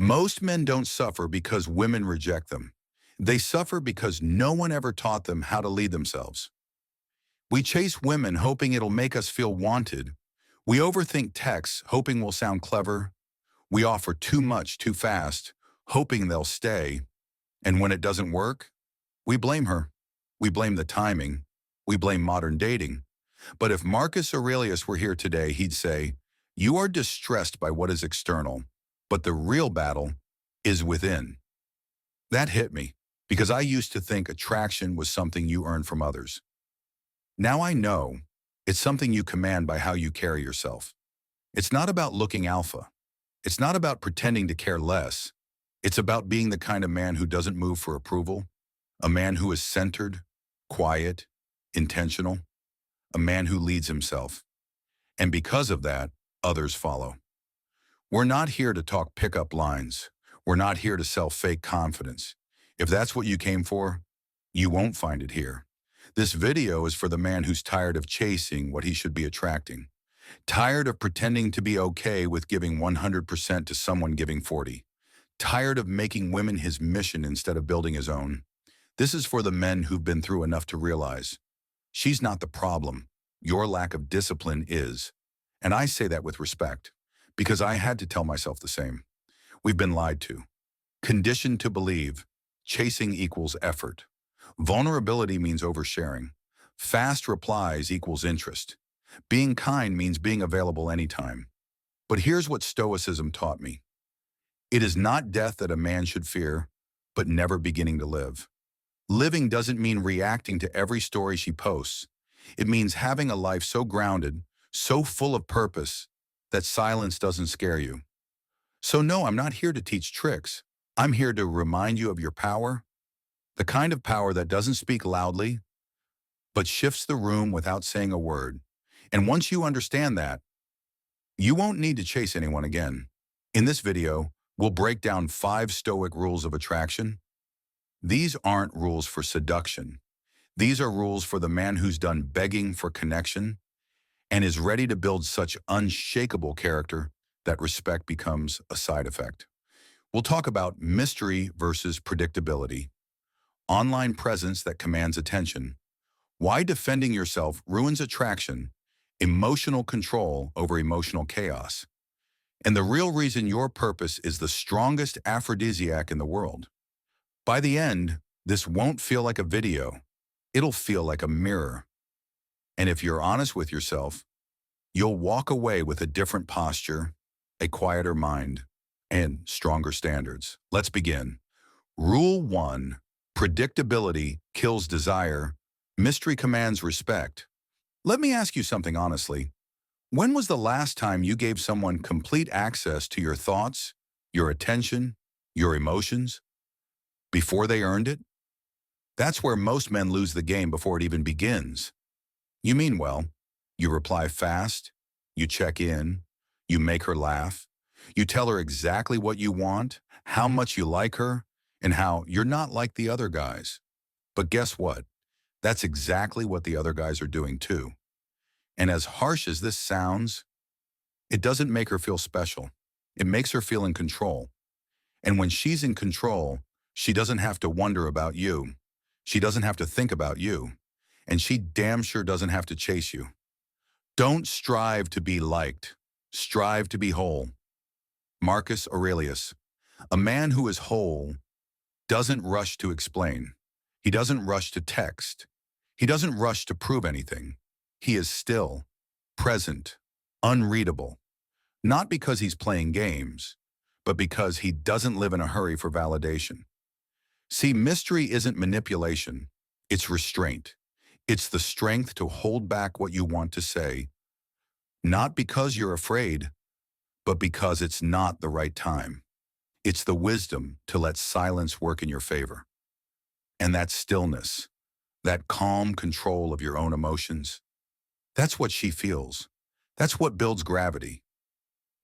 Most men don't suffer because women reject them. They suffer because no one ever taught them how to lead themselves. We chase women hoping it'll make us feel wanted. We overthink texts hoping we'll sound clever. We offer too much too fast, hoping they'll stay. And when it doesn't work, we blame her. We blame the timing. We blame modern dating. But if Marcus Aurelius were here today, he'd say, "You are distressed by what is external, but the real battle is within." That hit me, because I used to think attraction was something you earn from others. Now I know it's something you command by how you carry yourself. It's not about looking alpha. It's not about pretending to care less. It's about being the kind of man who doesn't move for approval, a man who is centered, quiet, intentional, a man who leads himself. And because of that, others follow. We're not here to talk pickup lines. We're not here to sell fake confidence. If that's what you came for, you won't find it here. This video is for the man who's tired of chasing what he should be attracting, tired of pretending to be okay with giving 100% to someone giving 40, tired of making women his mission instead of building his own. This is for the men who've been through enough to realize, she's not the problem. Your lack of discipline is. And I say that with respect, because I had to tell myself the same. We've been lied to, conditioned to believe chasing equals effort. Vulnerability means oversharing. Fast replies equals interest. Being kind means being available anytime. But here's what Stoicism taught me. It is not death that a man should fear, but never beginning to live. Living doesn't mean reacting to every story she posts. It means having a life so grounded, so full of purpose, that silence doesn't scare you. So no, I'm not here to teach tricks. I'm here to remind you of your power, the kind of power that doesn't speak loudly, but shifts the room without saying a word. And once you understand that, you won't need to chase anyone again. In this video, we'll break down 5 Stoic rules of attraction. These aren't rules for seduction. These are rules for the man who's done begging for connection and is ready to build such unshakable character that respect becomes a side effect. We'll talk about mystery versus predictability, online presence that commands attention, why defending yourself ruins attraction, emotional control over emotional chaos, and the real reason your purpose is the strongest aphrodisiac in the world. By the end, this won't feel like a video. It'll feel like a mirror. And if you're honest with yourself, you'll walk away with a different posture, a quieter mind, and stronger standards. Let's begin. Rule 1. Predictability kills desire. Mystery commands respect. Let me ask you something honestly. When was the last time you gave someone complete access to your thoughts, your attention, your emotions? Before they earned it? That's where most men lose the game before it even begins. You mean well. You reply fast. You check in. You make her laugh. You tell her exactly what you want, how much you like her, and how you're not like the other guys. But guess what? That's exactly what the other guys are doing too. And as harsh as this sounds, it doesn't make her feel special. It makes her feel in control. And when she's in control, she doesn't have to wonder about you. She doesn't have to think about you. And she damn sure doesn't have to chase you. Don't strive to be liked. Strive to be whole. Marcus Aurelius. A man who is whole doesn't rush to explain. He doesn't rush to text. He doesn't rush to prove anything. He is still, present, unreadable. Not because he's playing games, but because he doesn't live in a hurry for validation. See, mystery isn't manipulation. It's restraint. It's the strength to hold back what you want to say, not because you're afraid, but because it's not the right time. It's the wisdom to let silence work in your favor. And that stillness, that calm control of your own emotions, that's what she feels. That's what builds gravity.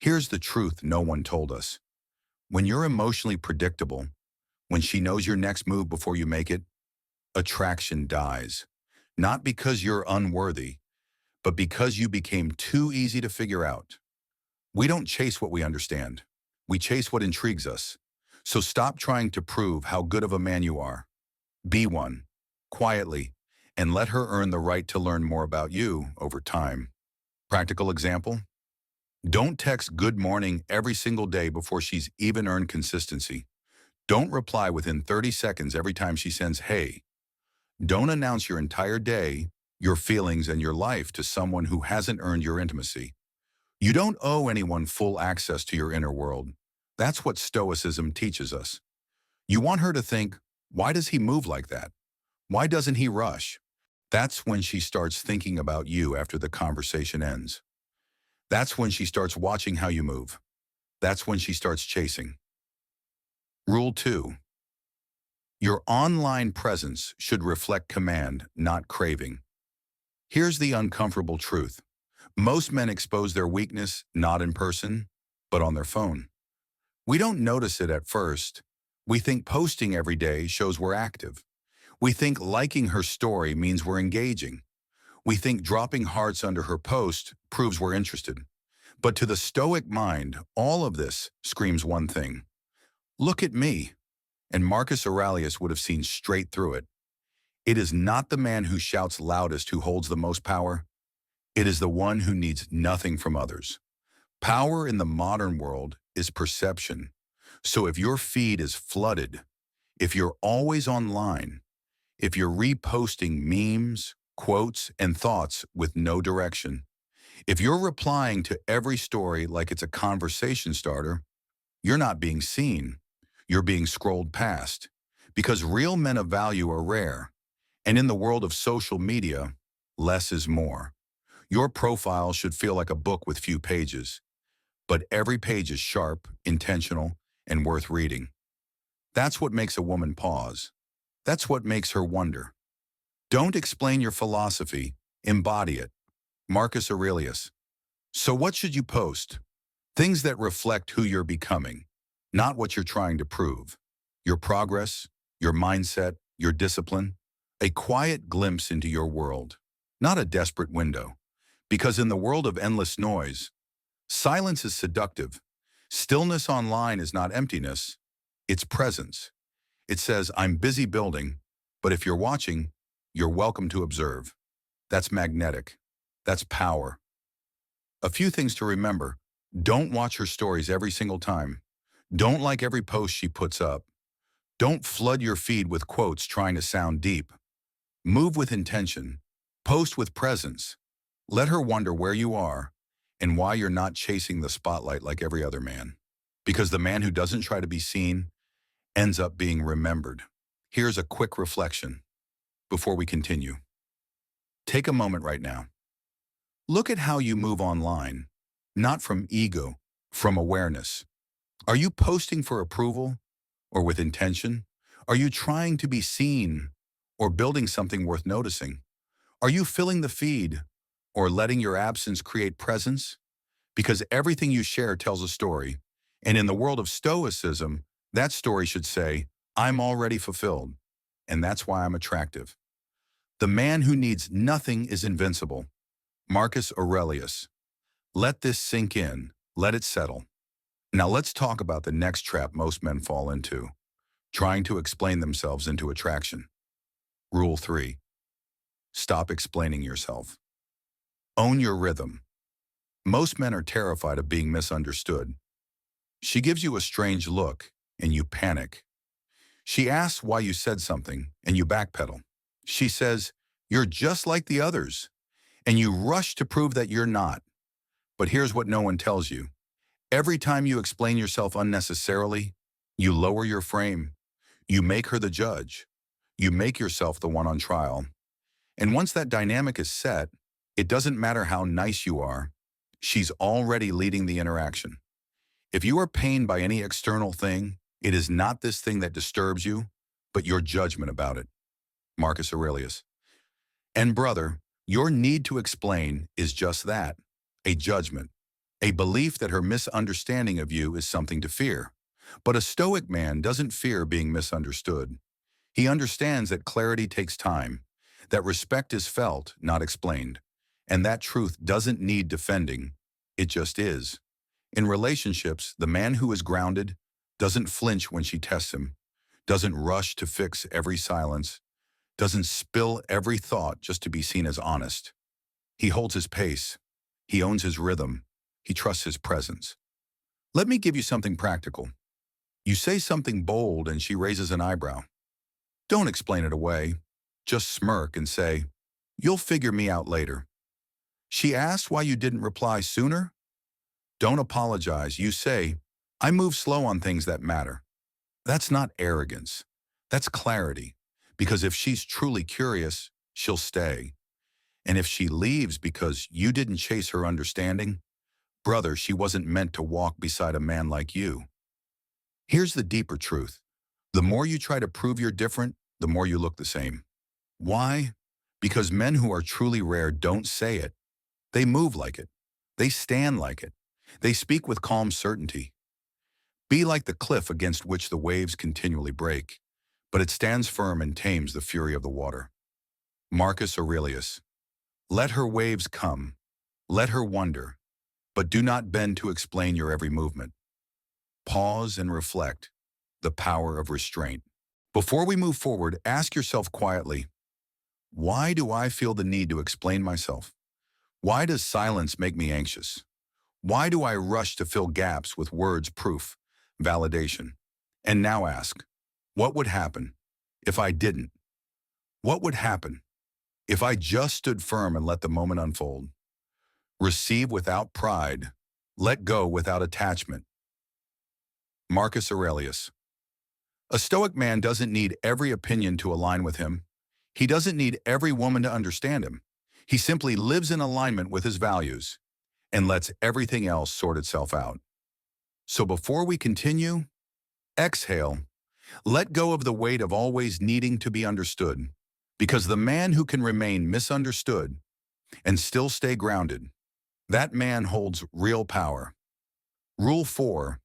Here's the truth no one told us. When you're emotionally predictable, when she knows your next move before you make it, attraction dies. Not because you're unworthy, but because you became too easy to figure out. We don't chase what we understand. We chase what intrigues us. So stop trying to prove how good of a man you are. Be one, quietly, and let her earn the right to learn more about you over time. Practical example? Don't text good morning every single day before she's even earned consistency. Don't reply within 30 seconds every time she sends hey. Don't announce your entire day, your feelings, and your life to someone who hasn't earned your intimacy. You don't owe anyone full access to your inner world. That's what Stoicism teaches us. You want her to think, why does he move like that? Why doesn't he rush? That's when she starts thinking about you after the conversation ends. That's when she starts watching how you move. That's when she starts chasing. Rule 2. Your online presence should reflect command, not craving. Here's the uncomfortable truth. Most men expose their weakness not in person, but on their phone. We don't notice it at first. We think posting every day shows we're active. We think liking her story means we're engaging. We think dropping hearts under her post proves we're interested. But to the Stoic mind, all of this screams one thing. Look at me. And Marcus Aurelius would have seen straight through it. It is not the man who shouts loudest who holds the most power. It is the one who needs nothing from others. Power in the modern world is perception. So if your feed is flooded, if you're always online, if you're reposting memes, quotes, and thoughts with no direction, if you're replying to every story like it's a conversation starter, you're not being seen. You're being scrolled past. Because real men of value are rare. And in the world of social media, less is more. Your profile should feel like a book with few pages. But every page is sharp, intentional, and worth reading. That's what makes a woman pause. That's what makes her wonder. Don't explain your philosophy, embody it. Marcus Aurelius. So what should you post? Things that reflect who you're becoming, not what you're trying to prove. Your progress, your mindset, your discipline. A quiet glimpse into your world, not a desperate window. Because in the world of endless noise, silence is seductive. Stillness online is not emptiness, it's presence. It says, I'm busy building, but if you're watching, you're welcome to observe. That's magnetic. That's power. A few things to remember. Don't watch her stories every single time. Don't like every post she puts up. Don't flood your feed with quotes trying to sound deep. Move with intention. Post with presence. Let her wonder where you are and why you're not chasing the spotlight like every other man. Because the man who doesn't try to be seen ends up being remembered. Here's a quick reflection before we continue. Take a moment right now. Look at how you move online, not from ego, from awareness. Are you posting for approval or with intention? Are you trying to be seen or building something worth noticing? Are you filling the feed or letting your absence create presence? Because everything you share tells a story. And in the world of Stoicism, that story should say, I'm already fulfilled, and that's why I'm attractive. The man who needs nothing is invincible. Marcus Aurelius. Let this sink in. Let it settle. Now let's talk about the next trap most men fall into, trying to explain themselves into attraction. Rule 3. Stop explaining yourself. Own your rhythm. Most men are terrified of being misunderstood. She gives you a strange look, and you panic. She asks why you said something, and you backpedal. She says, you're just like the others, and you rush to prove that you're not. But here's what no one tells you. Every time you explain yourself unnecessarily, you lower your frame. You make her the judge. You make yourself the one on trial. And once that dynamic is set, it doesn't matter how nice you are. She's already leading the interaction. If you are pained by any external thing, it is not this thing that disturbs you, but your judgment about it. Marcus Aurelius. And brother, your need to explain is just that, a judgment, a belief that her misunderstanding of you is something to fear. But a Stoic man doesn't fear being misunderstood. He understands that clarity takes time, that respect is felt, not explained, and that truth doesn't need defending. It just is. In relationships, the man who is grounded doesn't flinch when she tests him, doesn't rush to fix every silence, doesn't spill every thought just to be seen as honest. He holds his pace. He owns his rhythm. He trusts his presence. Let me give you something practical. You say something bold and she raises an eyebrow. Don't explain it away. Just smirk and say, "You'll figure me out later." She asks why you didn't reply sooner. Don't apologize. You say, "I move slow on things that matter." That's not arrogance. That's clarity. Because if she's truly curious, she'll stay. And if she leaves because you didn't chase her understanding, brother, she wasn't meant to walk beside a man like you. Here's the deeper truth. The more you try to prove you're different, the more you look the same. Why? Because men who are truly rare don't say it. They move like it. They stand like it. They speak with calm certainty. Be like the cliff against which the waves continually break, but it stands firm and tames the fury of the water. Marcus Aurelius. Let her waves come. Let her wonder. But do not bend to explain your every movement. Pause and reflect. The power of restraint. Before we move forward, ask yourself quietly, why do I feel the need to explain myself? Why does silence make me anxious? Why do I rush to fill gaps with words, proof, validation? And now ask, what would happen if I didn't? What would happen if I just stood firm and let the moment unfold? Receive without pride, let go without attachment. Marcus Aurelius. A Stoic man doesn't need every opinion to align with him. He doesn't need every woman to understand him. He simply lives in alignment with his values and lets everything else sort itself out. So before we continue, exhale. Let go of the weight of always needing to be understood, because the man who can remain misunderstood and still stay grounded, that man holds real power. Rule 4,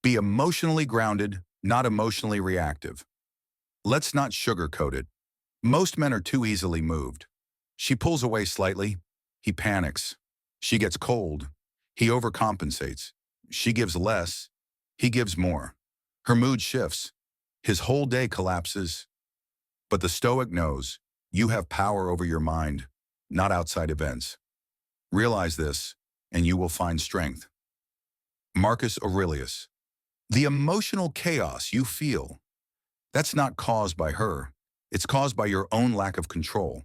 be emotionally grounded, not emotionally reactive. Let's not sugarcoat it. Most men are too easily moved. She pulls away slightly. He panics. She gets cold. He overcompensates. She gives less. He gives more. Her mood shifts. His whole day collapses. But the Stoic knows you have power over your mind, not outside events. Realize this, and you will find strength. Marcus Aurelius. The emotional chaos you feel, that's not caused by her. It's caused by your own lack of control.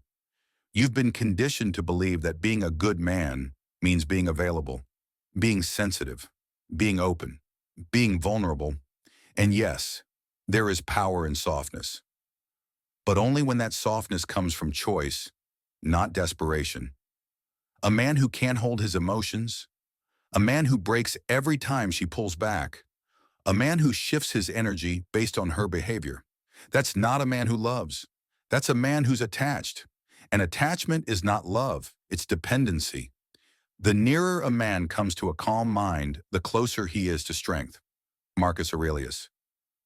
You've been conditioned to believe that being a good man means being available, being sensitive, being open, being vulnerable. And yes, there is power in softness. But only when that softness comes from choice, not desperation. A man who can't hold his emotions, a man who breaks every time she pulls back, a man who shifts his energy based on her behavior. That's not a man who loves. That's a man who's attached. And attachment is not love, it's dependency. The nearer a man comes to a calm mind, the closer he is to strength. Marcus Aurelius.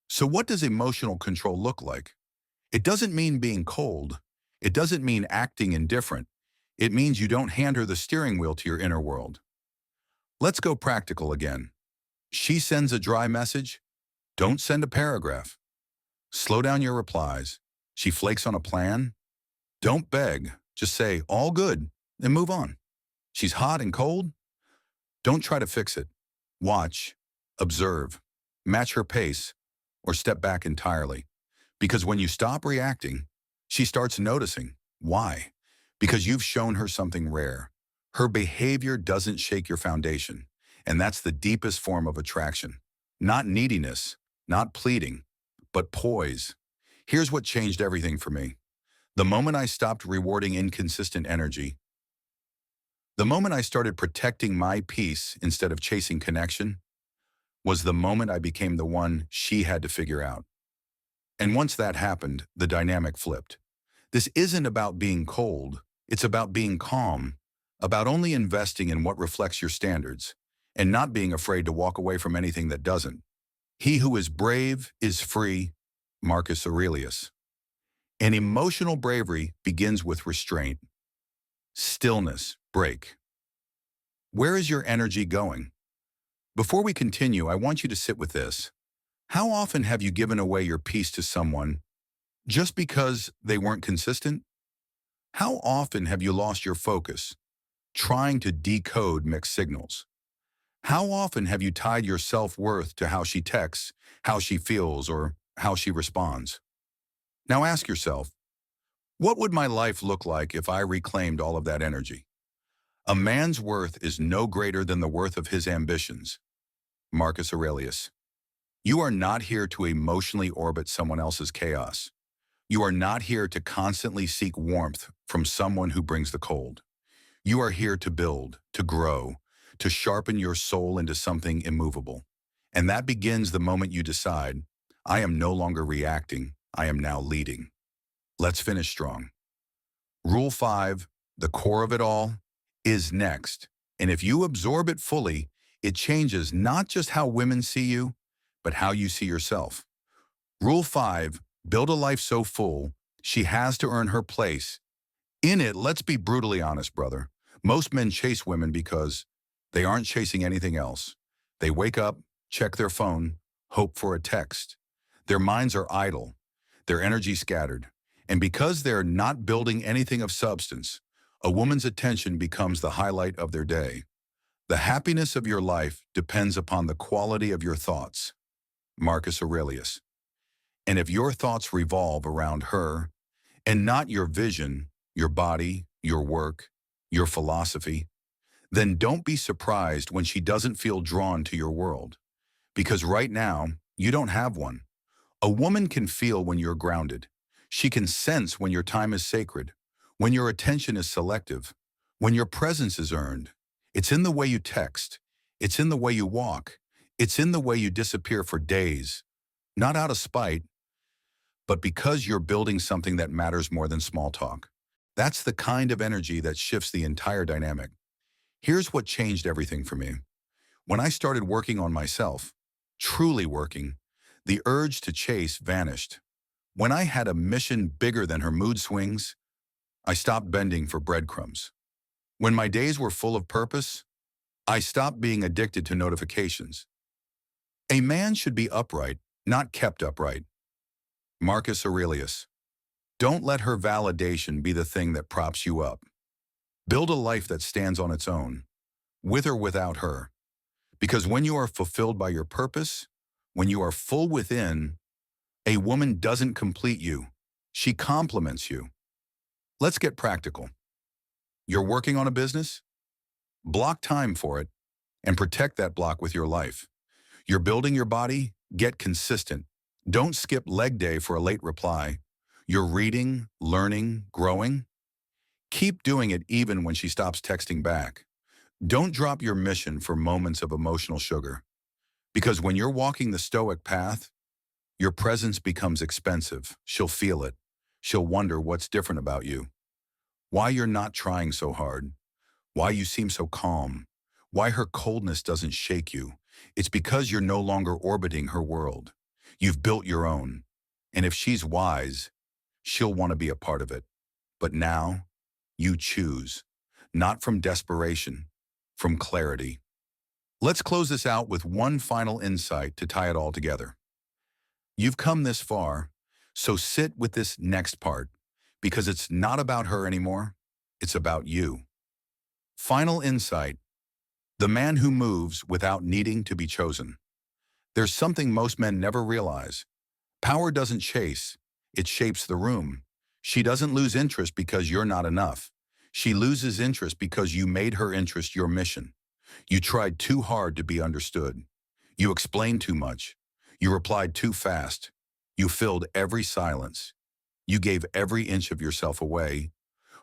So what does emotional control look like? It doesn't mean being cold. It doesn't mean acting indifferent. It means you don't hand her the steering wheel to your inner world. Let's go practical again. She sends a dry message. Don't send a paragraph. Slow down your replies. She flakes on a plan. Don't beg. Just say, all good, and move on. She's hot and cold. Don't try to fix it. Watch, observe, match her pace, or step back entirely. Because when you stop reacting, she starts noticing. Why? Because you've shown her something rare. Her behavior doesn't shake your foundation. And that's the deepest form of attraction. Not neediness, not pleading, but poise. Here's what changed everything for me. The moment I stopped rewarding inconsistent energy, the moment I started protecting my peace instead of chasing connection, was the moment I became the one she had to figure out. And once that happened, the dynamic flipped. This isn't about being cold. It's about being calm, about only investing in what reflects your standards, and not being afraid to walk away from anything that doesn't. He who is brave is free. Marcus Aurelius. And emotional bravery begins with restraint. Stillness, break. Where is your energy going? Before we continue, I want you to sit with this. How often have you given away your peace to someone just because they weren't consistent? How often have you lost your focus trying to decode mixed signals? How often have you tied your self-worth to how she texts, how she feels, or how she responds? Now ask yourself, what would my life look like if I reclaimed all of that energy? A man's worth is no greater than the worth of his ambitions. Marcus Aurelius. You are not here to emotionally orbit someone else's chaos. You are not here to constantly seek warmth from someone who brings the cold. You are here to build, to grow, to sharpen your soul into something immovable. And that begins the moment you decide, I am no longer reacting, I am now leading. Let's finish strong. Rule 5, the core of it all, is next. And if you absorb it fully, it changes not just how women see you, but how you see yourself. Rule 5, build a life so full, she has to earn her place. In it, let's be brutally honest, brother. Most men chase women because they aren't chasing anything else. They wake up, check their phone, hope for a text. Their minds are idle, their energy scattered. And because they're not building anything of substance, a woman's attention becomes the highlight of their day. The happiness of your life depends upon the quality of your thoughts. Marcus Aurelius. And if your thoughts revolve around her, and not your vision, your body, your work, your philosophy, then don't be surprised when she doesn't feel drawn to your world. Because right now, you don't have one. A woman can feel when you're grounded. She can sense when your time is sacred, when your attention is selective, when your presence is earned. It's in the way you text. It's in the way you walk. It's in the way you disappear for days, not out of spite, but because you're building something that matters more than small talk. That's the kind of energy that shifts the entire dynamic. Here's what changed everything for me. When I started working on myself, truly working, the urge to chase vanished. When I had a mission bigger than her mood swings, I stopped bending for breadcrumbs. When my days were full of purpose, I stopped being addicted to notifications. A man should be upright, not kept upright. Marcus Aurelius. Don't let her validation be the thing that props you up. Build a life that stands on its own, with or without her. Because when you are fulfilled by your purpose, when you are full within, a woman doesn't complete you. She complements you. Let's get practical. You're working on a business? Block time for it and protect that block with your life. You're building your body? Get consistent. Don't skip leg day for a late reply. You're reading, learning, growing? Keep doing it even when she stops texting back. Don't drop your mission for moments of emotional sugar. Because when you're walking the Stoic path, your presence becomes expensive. She'll feel it. She'll wonder what's different about you. Why you're not trying so hard. Why you seem so calm. Why her coldness doesn't shake you. It's because you're no longer orbiting her world. You've built your own. And if she's wise, she'll want to be a part of it. But now, you choose. Not from desperation, from clarity. Let's close this out with one final insight to tie it all together. You've come this far, so sit with this next part, because it's not about her anymore, it's about you. Final insight, the man who moves without needing to be chosen. There's something most men never realize. Power doesn't chase, it shapes the room. She doesn't lose interest because you're not enough. She loses interest because you made her interest your mission. You tried too hard to be understood. You explained too much. You replied too fast. You filled every silence. You gave every inch of yourself away,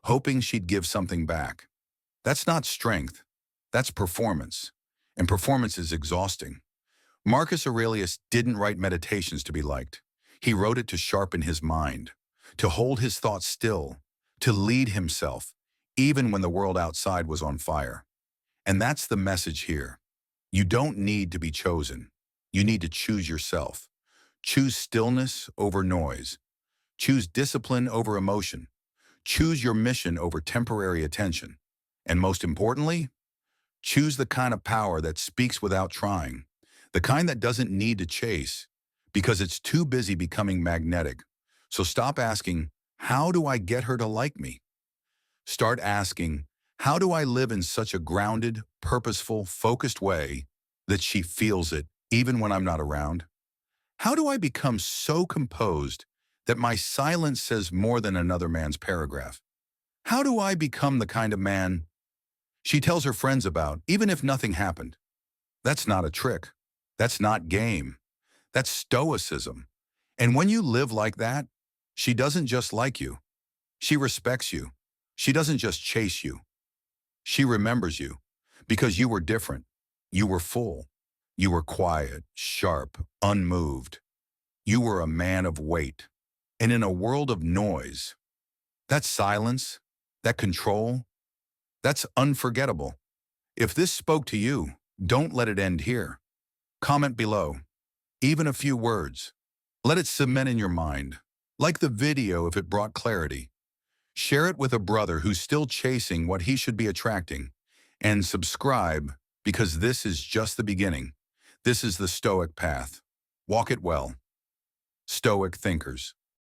hoping she'd give something back. That's not strength. That's performance. And performance is exhausting. Marcus Aurelius didn't write meditations to be liked. He wrote it to sharpen his mind, to hold his thoughts still, to lead himself, even when the world outside was on fire. And that's the message here. You don't need to be chosen. You need to choose yourself. Choose stillness over noise. Choose discipline over emotion. Choose your mission over temporary attention. And most importantly, Choose the kind of power that speaks without trying, the kind that doesn't need to chase because it's too busy becoming magnetic. So stop asking, how do I get her to like me? Start asking, how do I live in such a grounded, purposeful, focused way that she feels it even when I'm not around? How do I become so composed that my silence says more than another man's paragraph? How do I become the kind of man she tells her friends about, even if nothing happened? That's not a trick. That's not game. That's stoicism. And when you live like that, she doesn't just like you. She respects you. She doesn't just chase you. She remembers you because you were different. You were full. You were quiet, sharp, unmoved. You were a man of weight. And in a world of noise, that silence, that control, that's unforgettable. If this spoke to you, don't let it end here. Comment below, even a few words. Let it cement in your mind, like the video if it brought clarity. Share it with a brother who's still chasing what he should be attracting. And subscribe, because this is just the beginning. This is the Stoic path. Walk it well. Stoic thinkers.